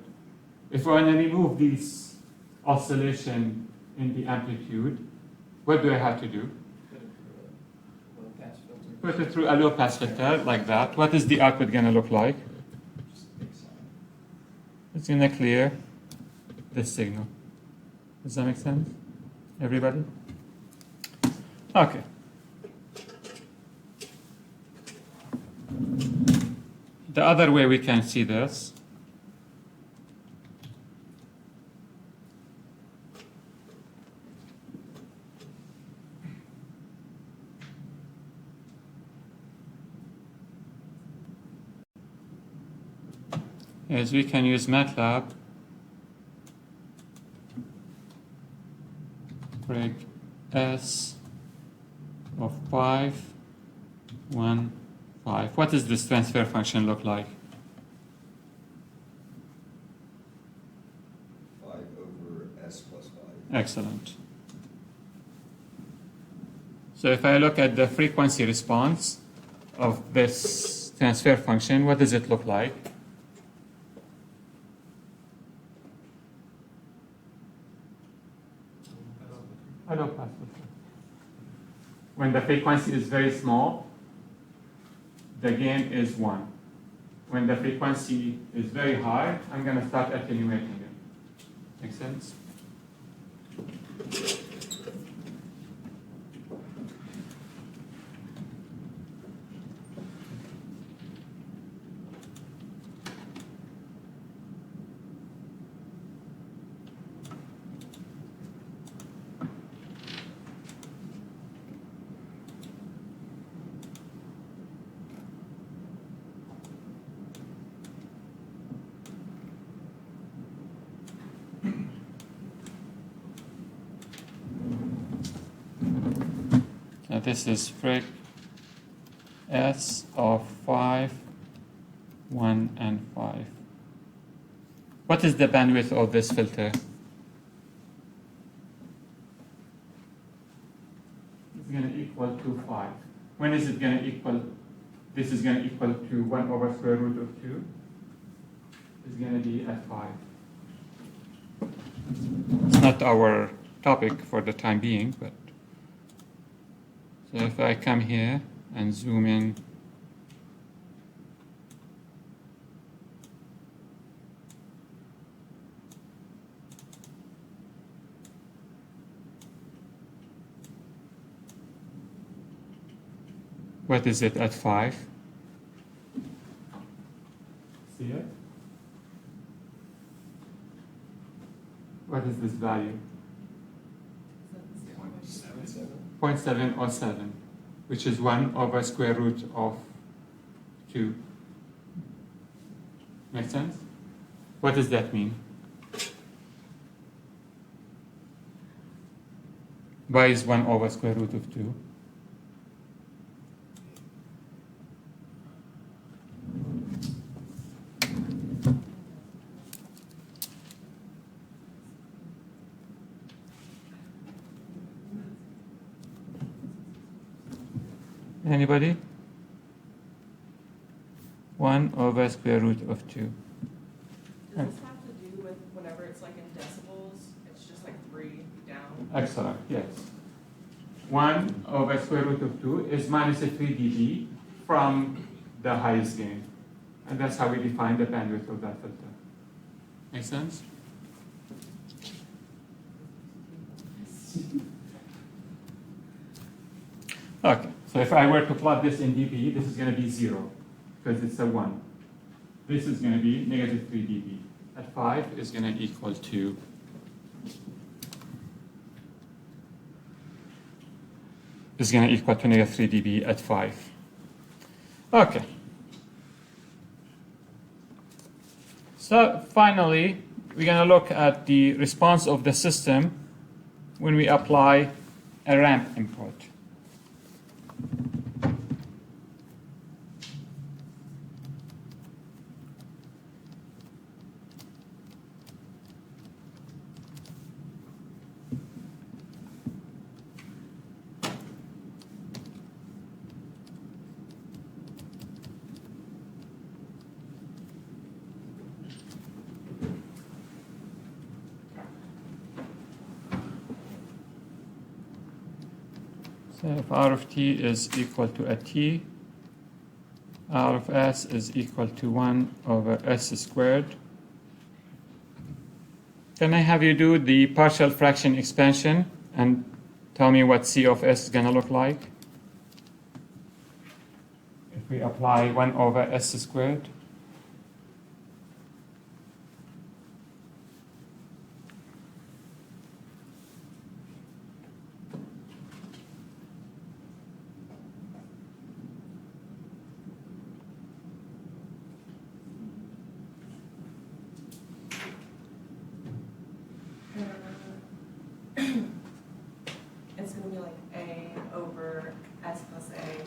If we want to remove this oscillation in the amplitude, what do I have to do? Put it through a low-pass filter. Put it through a low-pass filter like that. What is the output going to look like? Just a big sign. It's going to clear this signal. Does that make sense? Everybody? Okay. The other way we can see this is we can use MATLAB, break S of 5, 1, 5. What does this transfer function look like? 5 over S plus 5. Excellent. So if I look at the frequency response of this transfer function, what does it look like? A low pass filter. When the frequency is very small, the gain is 1. When the frequency is very high, I'm going to start attenuating it. Make sense? this is fric S of 5, 1, and 5. What is the bandwidth of this filter? It's going to equal to 5. When is it going to equal? This is going to equal to 1 over square root of 2. It's going to be at 5. It's not our topic for the time being, but so if I come here and zoom in, what is it at 5? See it? What is this value? 0.707, which is 1 over square root of 2. Make sense? What does that mean? Y is 1 over square root of 2. Anybody? 1 over square root of 2. Does this have to do with whenever it's like in decibels, it's just like 3 down? Excellent, yes. 1 over square root of 2 is minus a 3 dB from the highest gain. And that's how we define the bandwidth of that filter. Make sense? Okay, so if I were to plot this in dB, this is going to be 0, because it's a 1. This is going to be negative 3 dB. At 5 is going to equal to negative 3 dB at 5. Okay. So finally, we're going to look at the response of the system when we apply a ramp input. So if R of t is equal to a t, R of s is equal to 1 over s squared. Can I have you do the partial fraction expansion and tell me what C of s is going to look like? If we apply 1 over s squared. It's going to be like A over S plus A,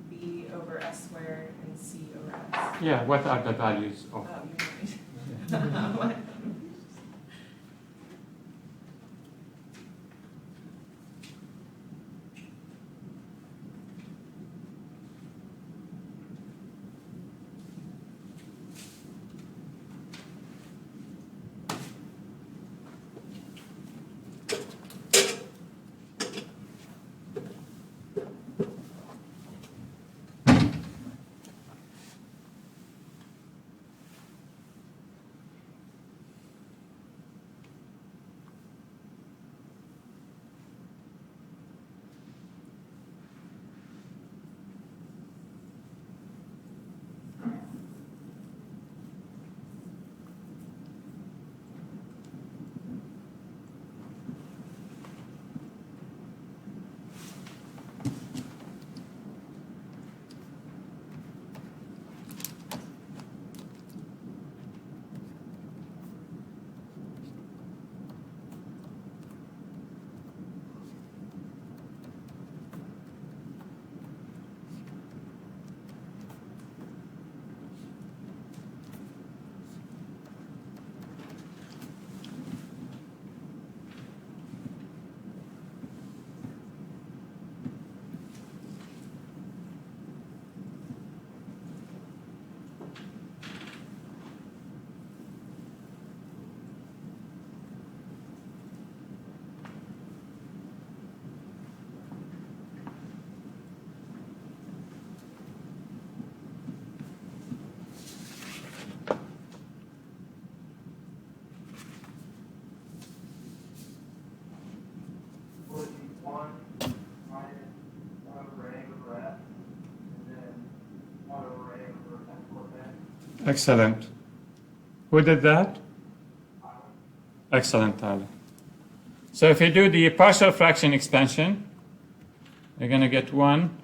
B over S squared, and C over S. Yeah, what are the values of? Oh, you're right. What? Excellent. Who did that? Excellent, Tyler. So if you do the partial fraction expansion, you're going to get 1.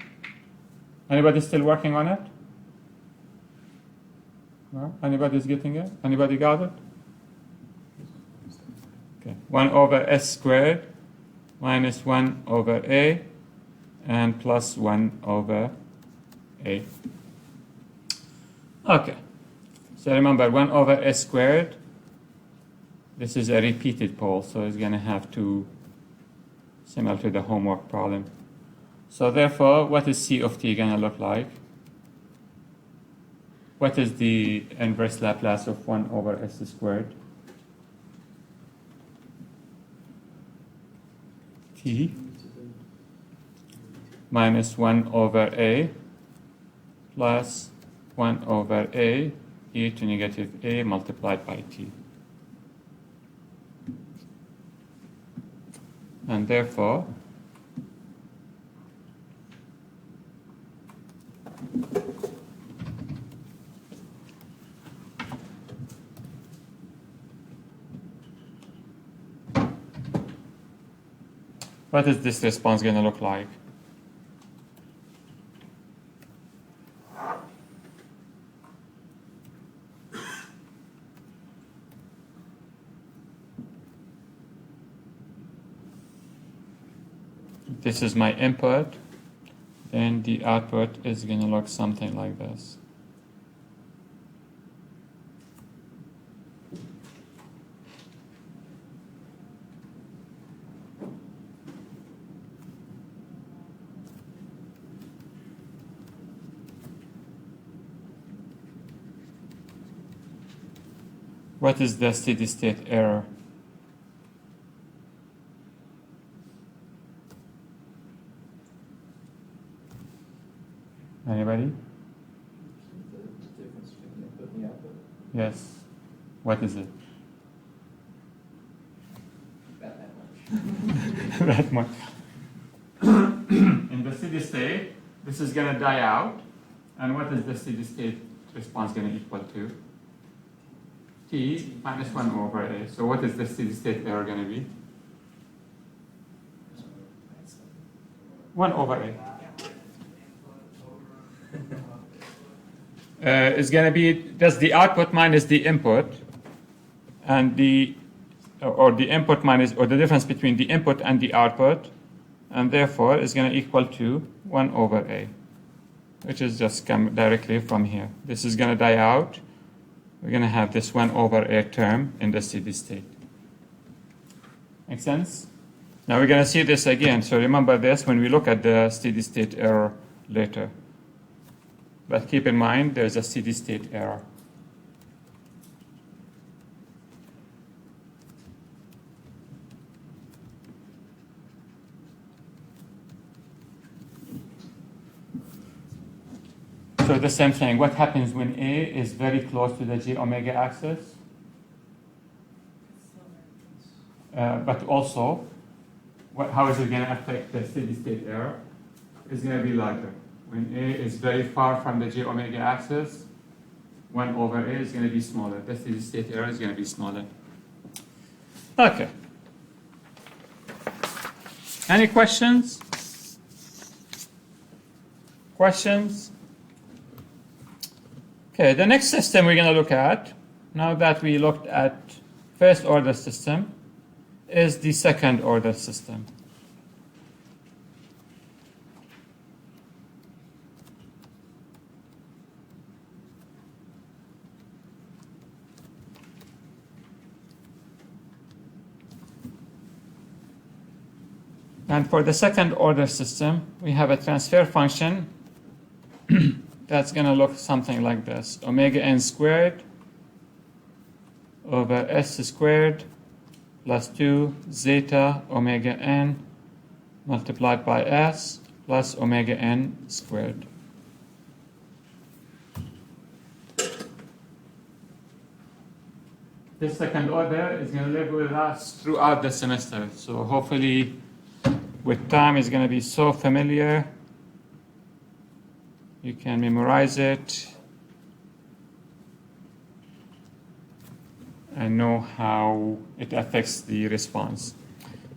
Anybody still working on it? No? Anybody's getting it? Anybody got it? Okay. 1 over s squared minus 1 over a and plus 1 over a. Okay. So remember, 1 over s squared, this is a repeated pole, so it's going to have to, similar to the homework problem. So therefore, what is c of t going to look like? What is the inverse Laplace of 1 over s squared? T minus 1 over a plus 1 over a e to negative a multiplied by t. And therefore, what is this response going to look like? This is my input, and the output is going to look something like this. What is the steady state error? Anybody? The difference between the input and the output. Yes. What is it? About that much. That much. In the steady state, this is going to die out. And what is the steady state response going to equal to? T minus 1 over a. So what is the steady state error going to be? 1 over a. Is going to be just the output minus the input, and the input minus, or the difference between the input and the output, and therefore is going to equal to 1 over a, which is just come directly from here. This is going to die out. We're going to have this 1 over a term in the steady state. Make sense? Now we're going to see this again. So remember this when we look at the steady state error later. But keep in mind, there's a steady state error. So the same thing. What happens when A is very close to the j omega axis? But also, how is it going to affect the steady state error? It's going to be larger. When A is very far from the j omega axis, 1 over A is going to be smaller. The steady state error is going to be smaller. Okay. Any questions? Questions? Okay, the next system we're going to look at, now that we looked at first order system, is the second order system. And for the second order system, we have a transfer function that's going to look something like this. Omega n squared over s squared plus 2 zeta omega n multiplied by s plus omega n squared. This second order is going to live with us throughout the semester. So hopefully with time it's going to be so familiar. You can memorize it. and know how it affects the response.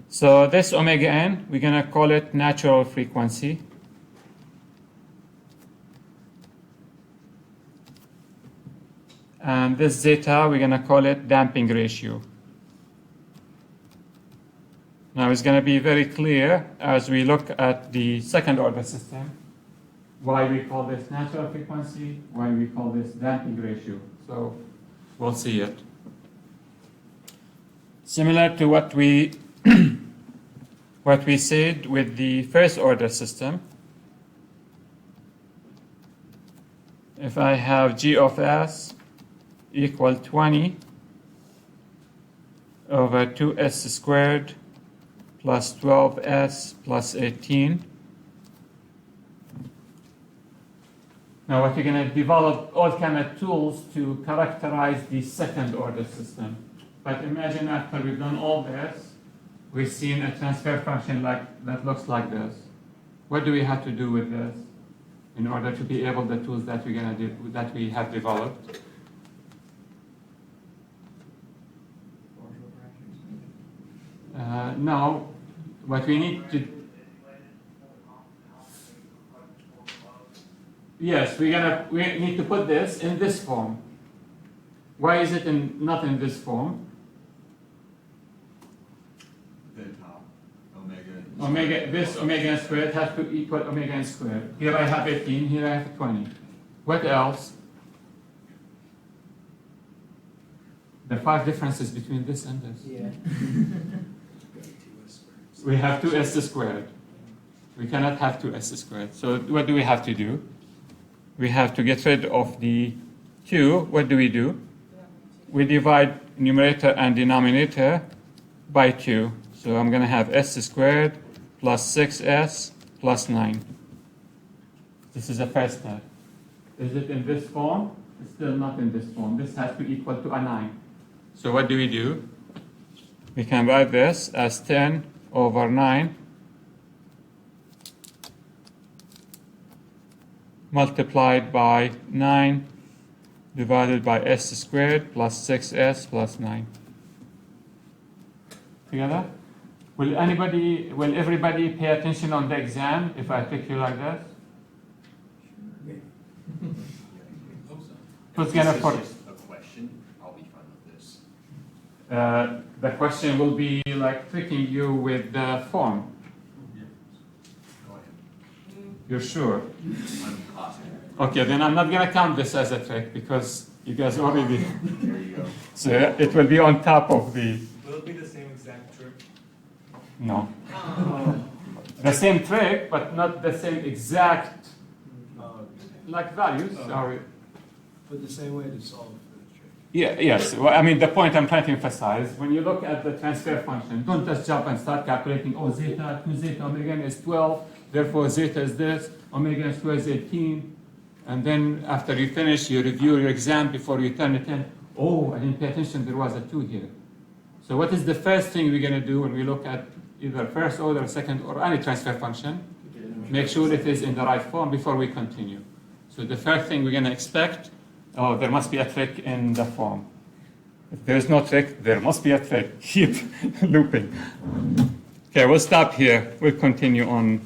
So this omega n, we're going to call it natural frequency. And this zeta, we're going to call it damping ratio. Now it's going to be very clear as we look at the second order system why we call this natural frequency, why we call this damping ratio. So we'll see it. Similar to what we what we said with the first order system. If I have g of s equal 20 over 2s squared plus 12s plus 18. Now what you're going to develop all kind of tools to characterize the second order system. But imagine after we've done all this, we've seen a transfer function that looks like this. What do we have to do with this in order to be able the tools that we're going to do, that we have developed? No, what we need to. Yes, we need to put this in this form. Why is it not in this form? The top, This omega n squared has to equal omega n squared. Here I have 18, here I have 20. What else? The 5 differences between this and this. Yeah. We have 2s squared. We cannot have 2s squared. So what do we have to do? We have to get rid of the 2. What do? We divide numerator and denominator by 2. So I'm going to have s squared plus 6s plus 9. This is the first step. Is it in this form? It's still not in this form. This has to equal to a 9. So what do? We can write this as 10 over 9 multiplied by 9 divided by s squared plus 6s plus 9. Together? Will everybody pay attention on the exam if I take you like this? Who's gonna If for this is just a question, I'll be fine with this. the question will be like tricking you with the form. Go ahead. You're sure? I'm positive. Okay, then I'm not gonna count this as a trick because you guys already. There you go. So it will be on top of the. Will it be the same exact trick? No. The same trick, but not the same exact like values. Sorry. But the same way to solve the trick. Yeah, yes. Well, I mean, the point I'm trying to emphasize, when you look at the transfer function, don't just jump and start calculating, oh, zeta, 2 zeta, omega n is 12, therefore zeta is this, omega n squared is 18. And then after you finish, you review your exam before you turn it in. Oh, I didn't pay attention, there was a 2 here. So what is the first thing we're going to do when we look at either first order, second, or any transfer function? Make sure it is in the right form before we continue. So the first thing we're going to expect, oh, there must be a trick in the form. If there is no trick, there must be a trick. Keep looping. Okay, we'll stop here. We'll continue on